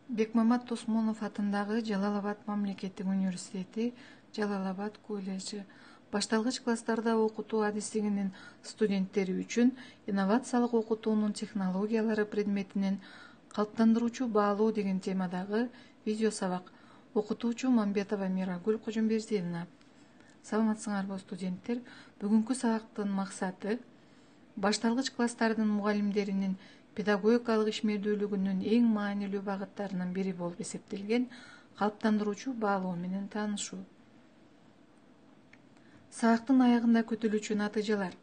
Бекмамат Тосмонов атындагы Жалал-Абад мамлекеттик университети, Жалал-Абад колледжи башталгыч класстарда окутуу адистигинин студенттери үчүн инновациялык окутуунун технологиялары предметинен калыптандыруучу баалоо деген темадагы видео сабак окутуучу Мамбетова Мирагүл Кожомбердиевна. Саламатсыңарбы студенттер? Бүгүнкү сабактын максаты башталгыч класстардын мугалимдеринин педагогикалык ишмердүүлүгүнүн эң маанилүү багыттарынын бири болуп эсептелген калыптандыруучу баалоо менен таанышуу. Сабактын аягында күтүлүүчү натыйжалар.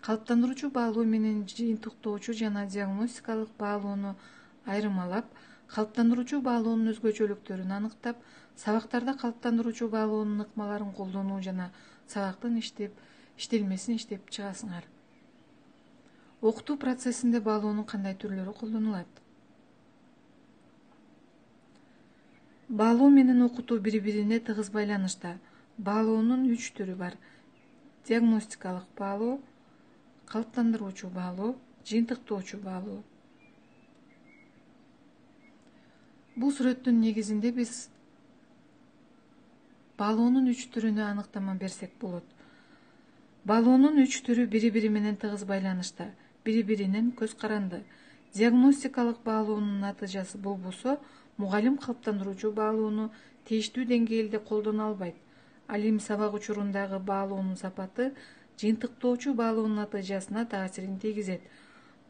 Калыптандыруучу баалоо менен жыйынтыктоочу жана диагностикалык баалоону айырмалап, калыптандыруучу баалоонун өзгөчөлүктөрүн аныктап, сабактарда калыптандыруучу баалоонун ыкмаларын колдонуу жана сабактын иштелмесин иштеп чыгасыңар. Окутуу процессинде баалоонун кандай түрлөрү колдонулат? Баалоо менен окутуу бири-бирине тыгыз байланышта. Баалоонун 3 түрү бар: диагностикалык баалоо, калыптандыруучу баалоо, жыйынтыктоочу баалоо. Бул сүрөттүн негизинде биз баалоонун 3 түрүнө аныктама берсек болот. Баалоонун 3 түрү бири-бири менен тыгыз байланышта, бири-биринен көз каранды. Диагностикалык баалоонун натыйжасы болбосо, мугалим калыптандыруучу баалоону тийиштүү деңгээлде колдоно албайт. Ал эми сабак учурундагы баалоонун сапаты жыйынтыктоочу баалоонун натыйжасына таасирин тийгизет.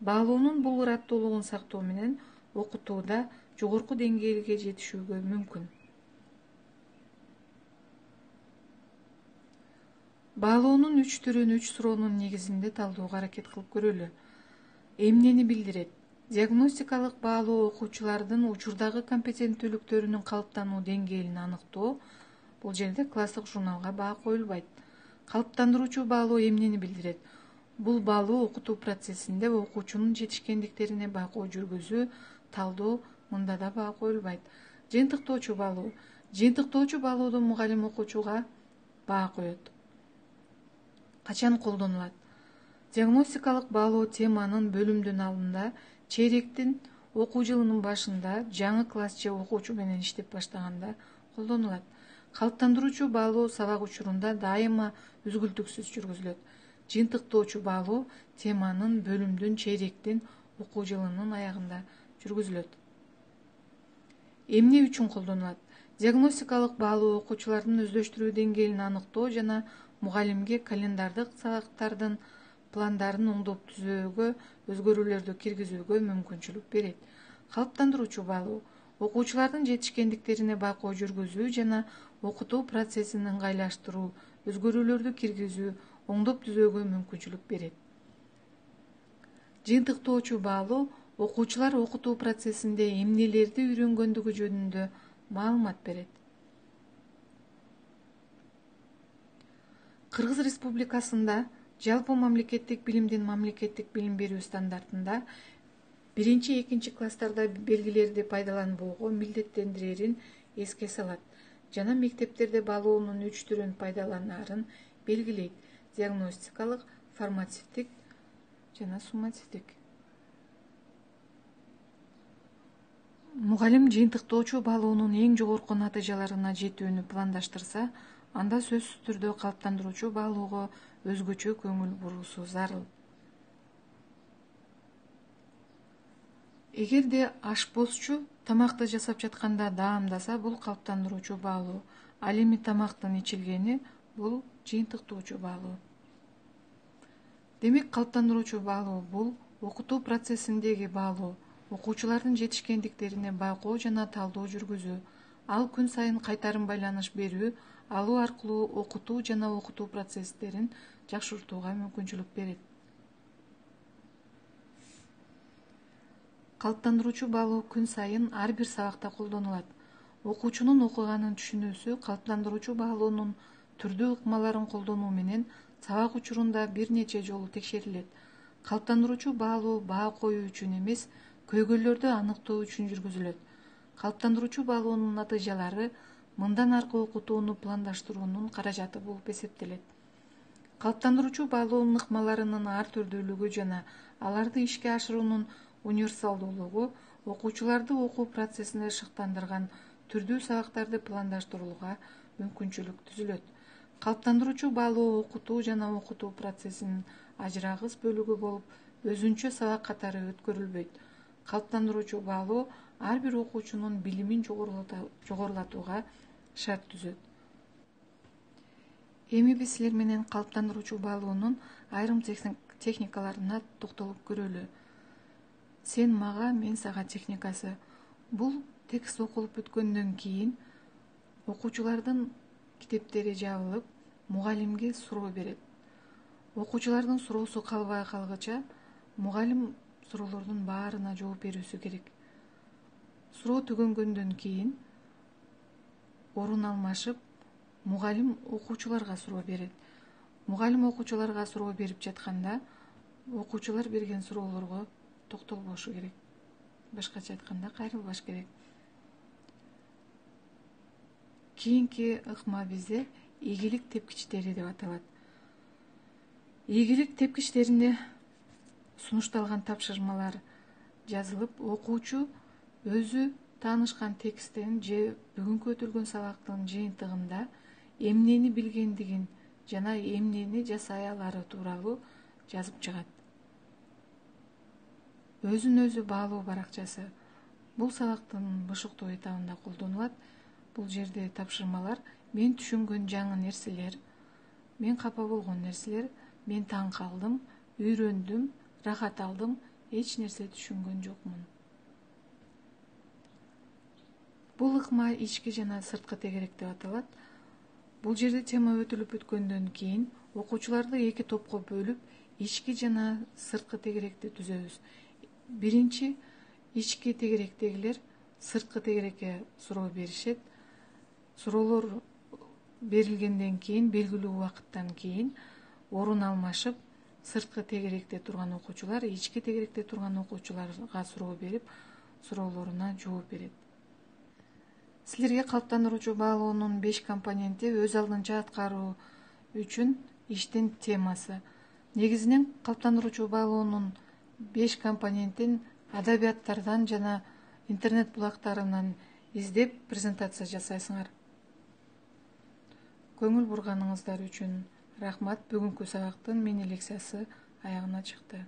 Баалоонун бул ыраттуулугун сактоо менен окутууда жогорку деңгээлге жетишүүгө мүмкүн. Баалоонун 3 түрүн 3 суроонун негизинде талдоого аракет кылып көрөлү. Эмнени билдирет? Диагностикалык баалоо окуучулардын учурдагы компетенттүүлүктөрүнүн калыптануу деңгээлин аныктоо. Бул жерде класстык журналга баа коюлбайт. Калыптандыруучу баалоо эмнени билдирет? Бул баалоо окутуу процессинде окуучунун жетишкендиктерине байкоо жүргүзүү, талдоо, мында да баа коюлбайт. Жыйынтыктоочу баалоо. Жыйынтыктоочу баалоодо мугалим окуучуга баа коет. Качан колдонулат? Диагностикалык баалоо теманын бөлүмдүн алдында, чейректин окуу жылынын башында, жаңы класс же окуучу менен иштеп баштаганда колдонулат. Калыптандыруучу баалоо сабак учурунда дайыма үзгүлтүксүз жүргүзүлөт. Жыйынтыктоочу баалоо теманын бөлүмдүн чейректин окуу жылынын аягында жүргүзүлөт. Эмне үчүн колдонулат? Диагностикалык баалоо окуучулардын өздөштүрүү деңгээлин аныктоо жана мугалимге календардык сабактардын пландарын оңдоп түзүүгө, өзгөрүүлөрдү киргизүүгө мүмкүнчүлүк берет. Калыптандыруучу баалоо окуучулардын жетишкендиктерине байкоо жүргүзүү жана окутуу процессин ыңгайлаштыруу, өзгөрүүлөрдү киргизүү, оңдоп түзүүгө мүмкүнчүлүк берет. Жыйынтыктоочу баалоо окуучулар окутуу процессинде эмнелерди үйрөнгөндүгү жөнүндө маалымат берет. Кыргыз Республикасында жалпы мамлекеттик билимдин мамлекеттик билим берүү стандартында 1-2 класстарда белгилерди пайдаланбоого милдеттендирерин эске салат жана мектептерде баалоонун 3 түрүн пайдаланаарын белгилейт: диагностикалык, формативдик жана суммативдик. Мугалим жыйынтыктоочу баалоонун эң жогорку натыйжаларына жетүүнү пландаштырса, анда сөзсүз түрдө калыптандыруучу баалоого өзгөчө көңүл буруусу зарыл. Эгерде ашпозчу тамакты жасап жатканда даамдаса, бул калыптандыруучу баалоо. Ал эми тамактын ичилгени бул жыйынтыктоочу баалоо. Демек, калыптандыруучу баалоо бул окутуу процессиндеги баалоо, окуучулардын жетишкендиктерине байкоо жана талдоо жүргүзүү. Ал күн сайын кайтарым байланыш берүү, алуу аркылуу окутуу жана окутуу процесстерин жакшыртууга мүмкүнчүлүк берет. Калыптандыруучу баалоо күн сайын ар бир сабакта колдонулат. Окуучунун окуганын түшүнүүсү калыптандыруучу баалоонун түрдүү ыкмаларын колдонуу менен сабак учурунда бир нече жолу текшерилет. Калыптандыруучу баалоо баа коюу үчүн эмес, көйгөйлөрдү аныктоо үчүн жүргүзүлөт. Калыптандыруучу баалоонун натыйжалары мындан аркы окутууну пландаштыруунун каражаты болуп эсептелет. Калыптандыруучу баалоонун ыкмаларынын ар түрдүүлүгү жана аларды ишке ашыруунун универсалдуулугу окуучуларды окуу процессине шыктандырган түрдүү сабактарды пландаштырууга мүмкүнчүлүк түзүлөт. Калыптандыруучу баалоо окутуу жана окутуу процессинин ажырагыс бөлүгү болуп, өзүнчө сабак катары өткөрүлбөйт. Калыптандыруучу баалоо ар бир окуучунун билимин жогорулатууга шарт түзөт. Эми биз силер менен калыптандыруучу баалоонун айрым техникаларына токтолуп көрөлү. Сен мага, мен сага техникасы. Бул текст окулуп бүткөндөн кийин окуучулардын китептери жабылып, мугалимге суроо берет. Окуучулардын суроосу калбай калгыча, мугалим суроолордун баарына жооп берүүсү керек. Суроо түгөнгөндөн кийин орун алмашып, мугалим окуучуларга суроо берет. Мугалим окуучуларга суроо берип жатканда, окуучулар берген суроолорго токтолбошу керек. Башкача айтканда, кайрылбаш керек. Кийинки ыкма бизде ийгилик тепкичтери деп аталат. Ийгилик тепкичтеринде сунушталган тапшырмалар жазылып, окуучу өзү таанышкан тексттен же бүгүнкү өтүлгөн сабактын жыйынтыгында эмнени билгендигин жана эмнени жасай алары тууралуу жазып чыгат. Өзүн өзү баалоо баракчасы бул сабактын бышыктоо этабында колдонулат. Бул жерде тапшырмалар мен түшүнгөн жаңы нерселер, мен капа болгон нерселер, мен таң калдым, үйрөндүм, рахат алдым, эч нерсе түшүнгөн жокмун. Бул ыкма ички жана сырткы тегерек деп аталат. Бул жерде тема өтүлүп бүткөндөн кийин окуучуларды эки топко бөлүп, ички жана сырткы тегеректи түзөбүз. Биринчи ички тегеректегилер сырткы тегерекке суроо беришет. Суроолор берилгенден кийин, белгилүү убакыттан кийин орун алмашып, сырткы тегеректе турган окуучулар ички тегеректе турган окуучуларга суроо берип, суроолоруна жооп берет. Силерге калыптандыруучу баалоонун 5 компоненти өз алдынча аткаруу үчүн иштин темасы. Негизинен калыптандыруучу баалоонун 5 компонентин адабияттардан жана интернет булактарынан издеп презентация жасайсыңар. Көңүл бурганыңыздар үчүн рахмат. Бүгүнкү сабактын мини лекциясы аягына чыкты.